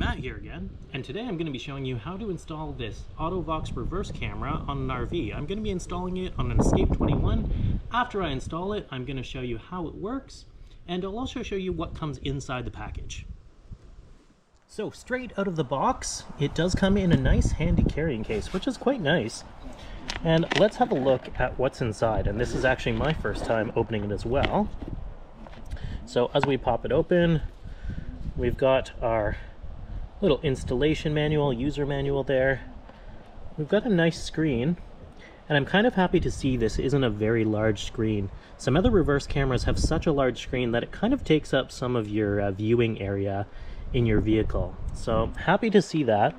Matt here again, and today I'm going to be showing you how to install this AUTO-VOX reverse camera on an RV. I'm going to be installing it on an Escape 21. After I install it, I'm going to show you how it works, and I'll also show you what comes inside the package. So straight out of the box, it does come in a nice handy carrying case, which is quite nice. And let's have a look at what's inside, and this is actually my first time opening it as well. So as we pop it open, we've got our little installation manual, user manual there. We've got a nice screen, and I'm kind of happy to see this isn't a very large screen. Some other reverse cameras have such a large screen that it kind of takes up some of your viewing area in your vehicle. So happy to see that.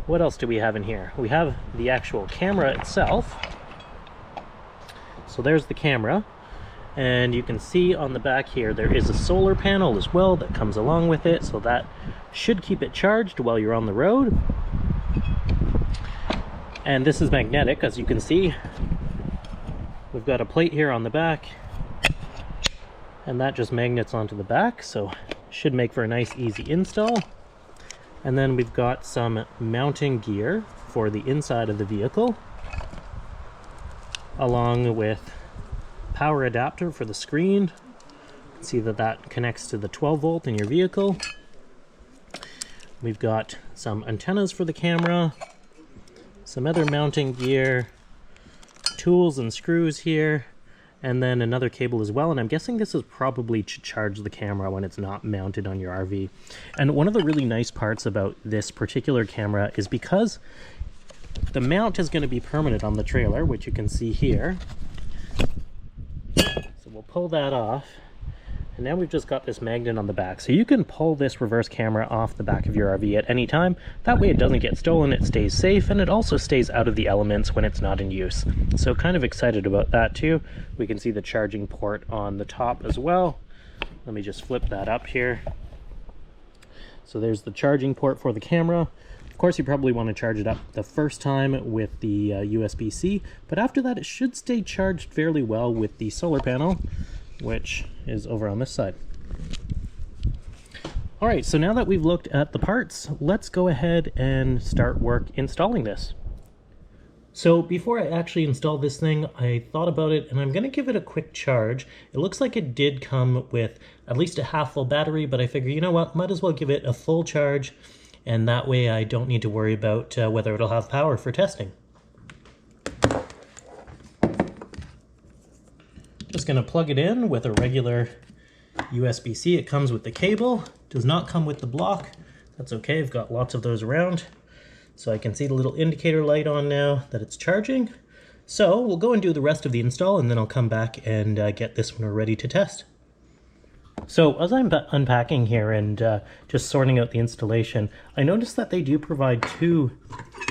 What else do we have in here? We have the actual camera itself. So there's the camera. And you can see on the back here there is a solar panel as well that comes along with it, so that should keep it charged while you're on the road. And this is magnetic, as you can see. We've got a plate here on the back, and that just magnets onto the back, so should make for a nice easy install. And then we've got some mounting gear for the inside of the vehicle, along with power adapter for the screen. You can see that that connects to the 12 volt in your vehicle. We've got some antennas for the camera, some other mounting gear, tools and screws here, and then another cable as well. And I'm guessing this is probably to charge the camera when it's not mounted on your RV. And one of the really nice parts about this particular camera is because the mount is going to be permanent on the trailer, which you can see here. So we'll pull that off, and now we've just got this magnet on the back. So you can pull this reverse camera off the back of your RV at any time. That way it doesn't get stolen, it stays safe, and it also stays out of the elements when it's not in use. So kind of excited about that too. We can see the charging port on the top as well. Let me just flip that up here. So there's the charging port for the camera. Of course, you probably want to charge it up the first time with the USB-C, but after that it should stay charged fairly well with the solar panel, which is over on this side. Alright, so now that we've looked at the parts, let's go ahead and start work installing this. So before I actually install this thing, I thought about it, and I'm going to give it a quick charge. It looks like it did come with at least a half full battery, but I figure, you know what, might as well give it a full charge, and that way I don't need to worry about whether it'll have power for testing. Just going to plug it in with a regular USB-C. It comes with the cable, does not come with the block. That's okay, I've got lots of those around. So I can see the little indicator light on now that it's charging. So we'll go and do the rest of the install, and then I'll come back and get this one ready to test. So as I'm unpacking here and just sorting out the installation, I noticed that they do provide two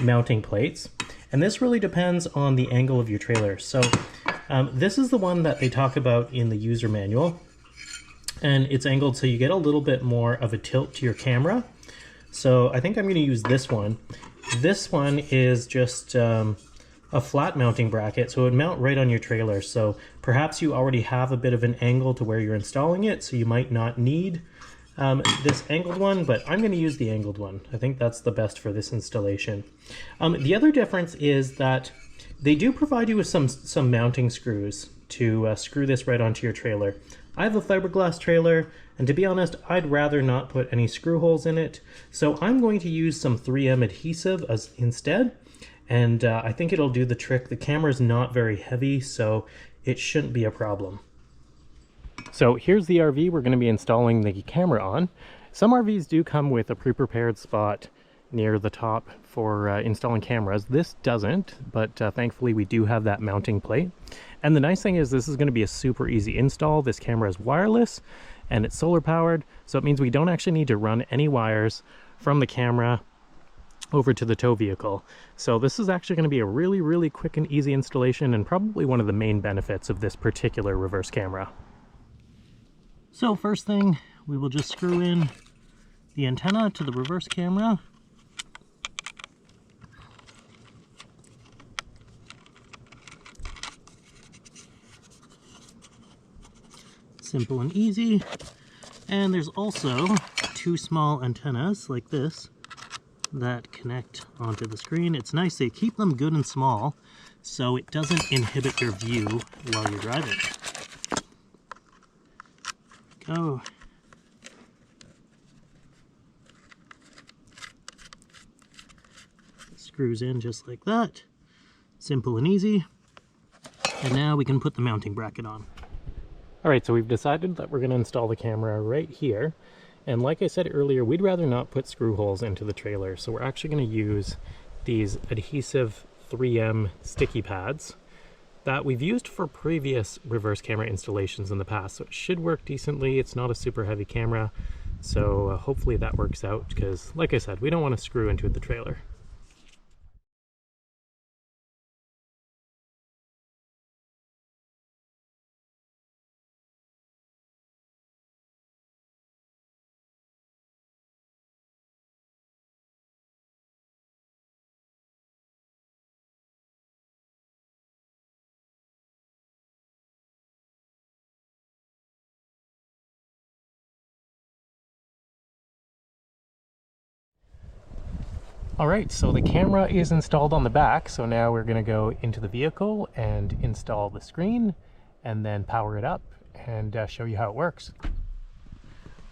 mounting plates, and this really depends on the angle of your trailer. So this is the one that they talk about in the user manual, and it's angled so you get a little bit more of a tilt to your camera. So I think I'm going to use this one. This one is just a flat mounting bracket, so it would mount right on your trailer. So perhaps you already have a bit of an angle to where you're installing it, so you might not need this angled one, but I'm going to use the angled one. I think that's the best for this installation. The other difference is that they do provide you with some mounting screws to screw this right onto your trailer. I have a fiberglass trailer, and to be honest, I'd rather not put any screw holes in it, so I'm going to use some 3M adhesive instead. And I think it'll do the trick. The camera's not very heavy, so it shouldn't be a problem. So here's the RV we're going to be installing the camera on. Some RVs do come with a pre-prepared spot near the top for installing cameras. This doesn't, but thankfully we do have that mounting plate. And the nice thing is this is going to be a super easy install. This camera is wireless and it's solar powered, so it means we don't actually need to run any wires from the camera over to the tow vehicle. So this is actually going to be a really, really quick and easy installation, and probably one of the main benefits of this particular reverse camera. So first thing, we will just screw in the antenna to the reverse camera. Simple and easy. And there's also two small antennas like this that connect onto the screen. It's nice, they keep them good and small so it doesn't inhibit your view while you're driving. Go. Screws in just like that. Simple and easy. And now we can put the mounting bracket on. Alright, so we've decided that we're going to install the camera right here. And like I said earlier, we'd rather not put screw holes into the trailer. So we're actually going to use these adhesive 3M sticky pads that we've used for previous reverse camera installations in the past. So it should work decently. It's not a super heavy camera. So hopefully that works out because, like I said, we don't want to screw into the trailer. Alright, so the camera is installed on the back, so now we're going to go into the vehicle and install the screen and then power it up and show you how it works.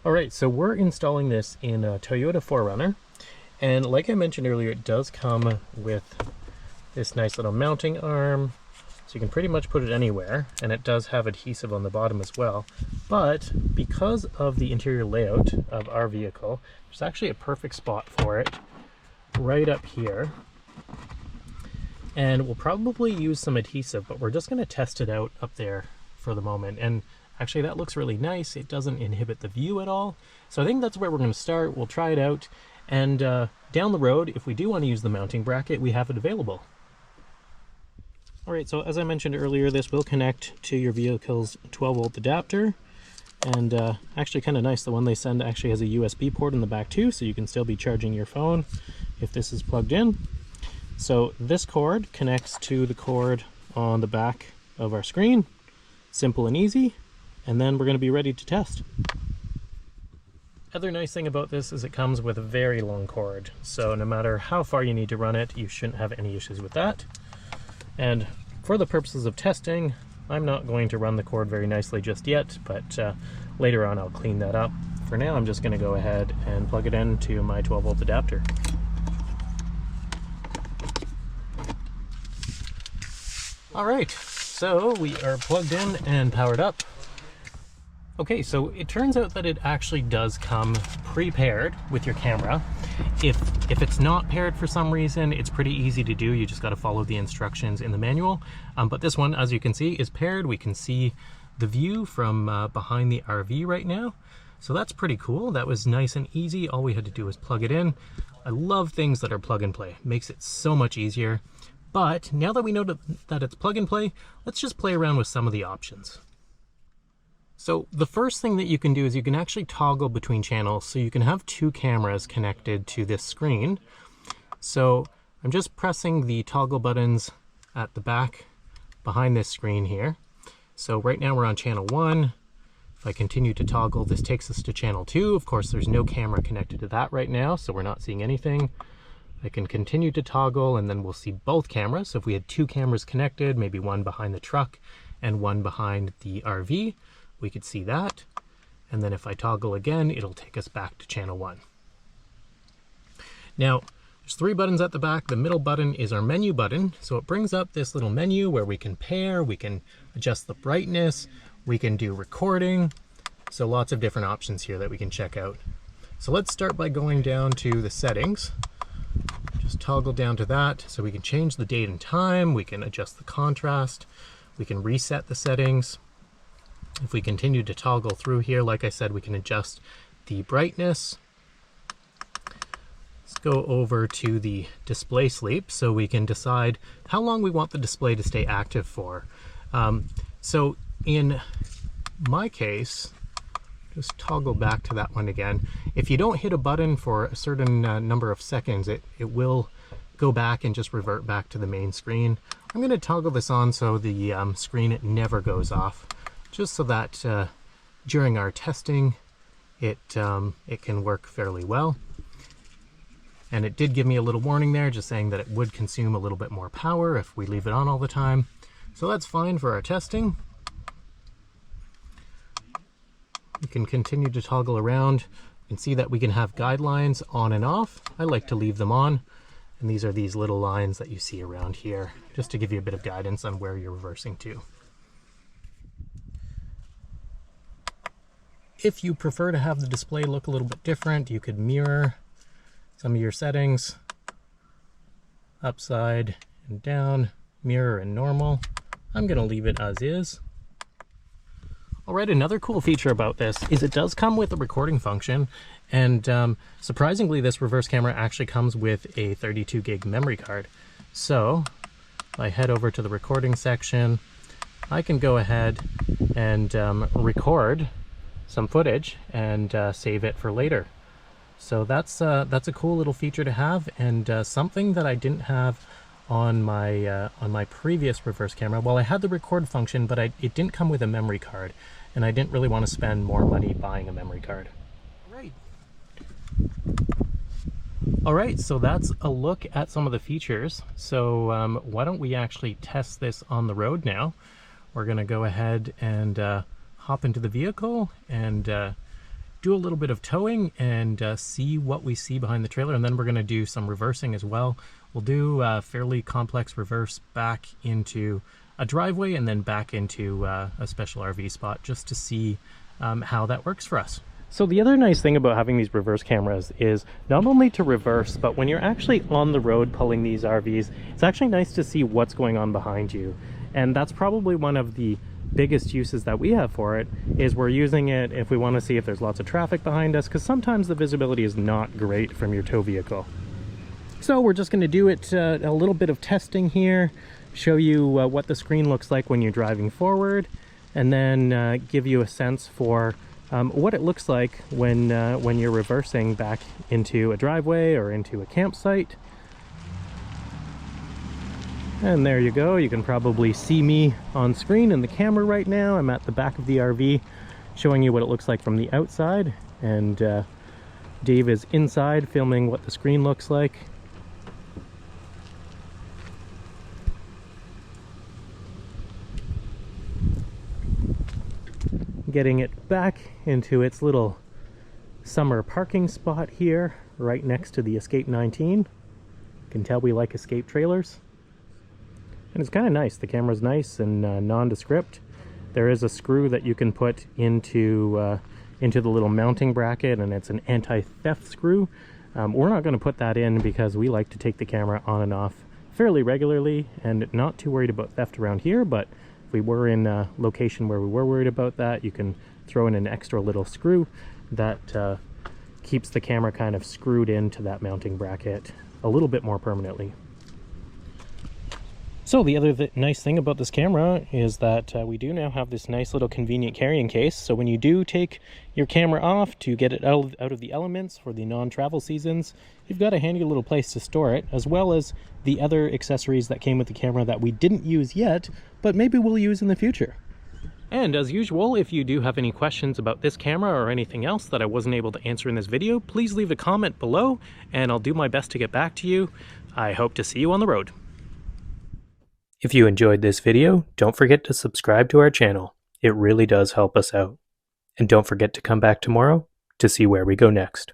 Alright, so we're installing this in a Toyota 4Runner, and like I mentioned earlier, it does come with this nice little mounting arm, so you can pretty much put it anywhere, and it does have adhesive on the bottom as well. But because of the interior layout of our vehicle, there's actually a perfect spot for it right up here, and we'll probably use some adhesive, but we're just going to test it out up there for the moment. And actually that looks really nice. It doesn't inhibit the view at all, so I think that's where we're going to start. We'll try it out, and down the road, if we do want to use the mounting bracket, we have it available. Alright, so as I mentioned earlier, this will connect to your vehicle's 12-volt adapter. And actually kind of nice, the one they send actually has a USB port in the back too, so you can still be charging your phone if this is plugged in. So this cord connects to the cord on the back of our screen. Simple and easy. And then we're going to be ready to test. Other nice thing about this is it comes with a very long cord, so no matter how far you need to run it, you shouldn't have any issues with that. And for the purposes of testing, I'm not going to run the cord very nicely just yet, but later on I'll clean that up. For now, I'm just going to go ahead and plug it into my 12-volt adapter. Alright, so we are plugged in and powered up. Okay, so it turns out that it actually does come pre-paired with your camera. If it's not paired for some reason, it's pretty easy to do. You just got to follow the instructions in the manual. But this one, as you can see, is paired. We can see the view from behind the RV right now. So that's pretty cool. That was nice and easy. All we had to do was plug it in. I love things that are plug and play. It makes it so much easier. But now that we know that it's plug and play, let's just play around with some of the options. So the first thing that you can do is you can actually toggle between channels, so you can have two cameras connected to this screen. So I'm just pressing the toggle buttons at the back behind this screen here. So right now we're on channel 1. If I continue to toggle, this takes us to channel 2. Of course, there's no camera connected to that right now, so we're not seeing anything. I can continue to toggle, and then we'll see both cameras. So if we had two cameras connected, maybe one behind the truck and one behind the RV, we could see that. And then if I toggle again, it'll take us back to channel 1. Now, there's 3 buttons at the back. The middle button is our menu button. So it brings up this little menu where we can pair, we can adjust the brightness, we can do recording. So lots of different options here that we can check out. So let's start by going down to the settings. Just toggle down to that. So we can change the date and time, we can adjust the contrast, we can reset the settings. If we continue to toggle through here, like I said, we can adjust the brightness. Let's go over to the display sleep so we can decide how long we want the display to stay active for. So in my case, just toggle back to that one again. If you don't hit a button for a certain number of seconds, it will go back and just revert back to the main screen. I'm going to toggle this on so the screen never goes off, just so that during our testing it can work fairly well. And it did give me a little warning there, just saying that it would consume a little bit more power if we leave it on all the time. So that's fine for our testing. You can continue to toggle around. You can see that we can have guidelines on and off. I like to leave them on. And these are these little lines that you see around here, just to give you a bit of guidance on where you're reversing to. If you prefer to have the display look a little bit different, you could mirror some of your settings, upside and down, mirror and normal. I'm gonna leave it as is. All right, another cool feature about this is it does come with a recording function, and surprisingly, this reverse camera actually comes with a 32 gig memory card. So if I head over to the recording section, I can go ahead and record some footage and save it for later. So that's a cool little feature to have, and something that I didn't have on my previous reverse camera. Well, I had the record function, but it didn't come with a memory card, and I didn't really want to spend more money buying a memory card. All right, so that's a look at some of the features. So why don't we actually test this on the road now? We're gonna go ahead and hop into the vehicle and do a little bit of towing and see what we see behind the trailer, and then we're going to do some reversing as well. We'll do a fairly complex reverse back into a driveway and then back into a special RV spot, just to see how that works for us. So the other nice thing about having these reverse cameras is not only to reverse, but when you're actually on the road pulling these RVs, it's actually nice to see what's going on behind you. And that's probably one of the biggest uses that we have for it, is we're using it if we want to see if there's lots of traffic behind us, because sometimes the visibility is not great from your tow vehicle. So we're just going to do it a little bit of testing here, show you what the screen looks like when you're driving forward, and then give you a sense for what it looks like when you're reversing back into a driveway or into a campsite. And there you go. You can probably see me on screen in the camera right now. I'm at the back of the RV showing you what it looks like from the outside, and Dave is inside filming what the screen looks like. Getting it back into its little summer parking spot here right next to the Escape 19. You can tell we like Escape trailers. And it's kind of nice. The camera's nice and nondescript. There is a screw that you can put into the little mounting bracket, and it's an anti-theft screw. We're not going to put that in because we like to take the camera on and off fairly regularly, and not too worried about theft around here. But if we were in a location where we were worried about that, you can throw in an extra little screw that keeps the camera kind of screwed into that mounting bracket a little bit more permanently. So the other nice thing about this camera is that we do now have this nice little convenient carrying case. So when you do take your camera off to get it out of the elements for the non-travel seasons, you've got a handy little place to store it, as well as the other accessories that came with the camera that we didn't use yet, but maybe we'll use in the future. And as usual, if you do have any questions about this camera or anything else that I wasn't able to answer in this video, please leave a comment below and I'll do my best to get back to you. I hope to see you on the road. If you enjoyed this video, don't forget to subscribe to our channel. It really does help us out. And don't forget to come back tomorrow to see where we go next.